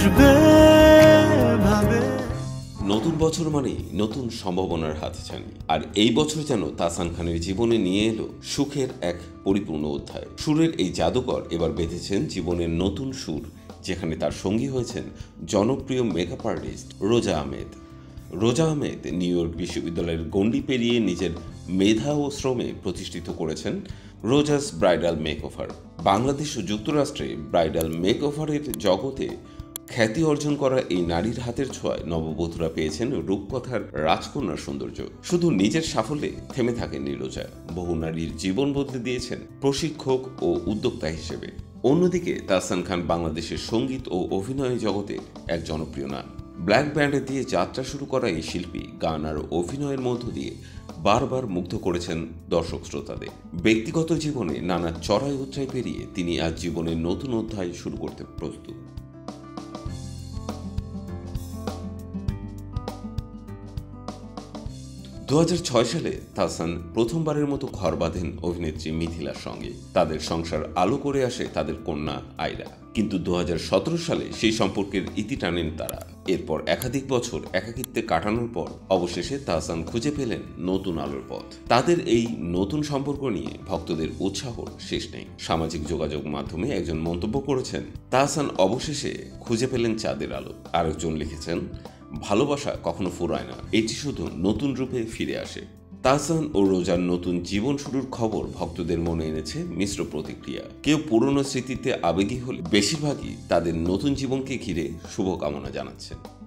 আসবে ভাবে। নতুন বছর মানেই নতুন সম্ভাবনার হাতছানি, আর এই বছর যেন তাহসান খানের জীবনে নিয়ে এলো সুখের এক পরিপূর্ণ অধ্যায়। সুরের এই জাদুকর এবার বেঁধেছেন জীবনের নতুন সুর, যেখানে তার সঙ্গী হয়েছেন জনপ্রিয় মেকআপ আর্টিস্ট রোজা আহমেদ। রোজা আহমেদ নিউ ইয়র্ক বিশ্ববিদ্যালয়ের গণ্ডি পেরিয়ে নিজের মেধা ও শ্রমে প্রতিষ্ঠিত করেছেন রোজাস ব্রাইডাল মেকওভার। বাংলাদেশ ও যুক্তরাষ্ট্রে ব্রাইডাল মেকওভারের জগতে খ্যাতি অর্জন করা এই নারীর হাতের ছোঁয়ায় নববধূরা পেয়েছেন রূপকথার রাজকন্যার সৌন্দর্য। শুধু নিজের সাফল্যে থেমে থাকেননি রোজা, বহু নারীর জীবন বদলে দিয়েছেন প্রশিক্ষক ও উদ্যোক্তা হিসেবে। অন্যদিকে তাহসান খান বাংলাদেশের সঙ্গীত ও অভিনয় জগতে এক জনপ্রিয় নাম। ব্ল্যাক ব্যান্ডে দিয়ে যাত্রা শুরু করা এই শিল্পী গান আর অভিনয়ের মধ্য দিয়ে বারবার মুগ্ধ করেছেন দর্শক শ্রোতাদের। ব্যক্তিগত জীবনে নানা চড়াই উতরাই পেরিয়ে তিনি আজ জীবনের নতুন অধ্যায় শুরু করতে প্রস্তুত। 2006 সালে তাহসান প্রথমবারের মতো ঘর বাঁধেন অভিনেত্রী মিথিলার সঙ্গে। তাদের সংসার আলো করে আসে তাদের কন্যা আয়রা। কিন্তু 2017 সালে সেই সম্পর্কের ইতি টানেন তারা। এরপর একাধিক বছর একাকিত্বে কাটানোর পর অবশেষে তাহসান খুঁজে পেলেন নতুন আলোর পথ। তাদের এই নতুন সম্পর্ক নিয়ে ভক্তদের উৎসাহর শেষ নেই। সামাজিক যোগাযোগ মাধ্যমে একজন মন্তব্য করেছেন, তাহসান অবশেষে খুঁজে পেলেন চাঁদের আলো। আরেকজন লিখেছেন, ভালোবাসা কখনো ফুরায় না, এটি শুধু নতুন রূপে ফিরে আসে। তাহসান ও রোজার নতুন জীবন শুরুর খবর ভক্তদের মনে এনেছে মিশ্র প্রতিক্রিয়া। কেউ পুরনো স্মৃতিতে আবেগী হলে বেশিরভাগই তাদের নতুন জীবনকে ঘিরে শুভকামনা জানাচ্ছেন।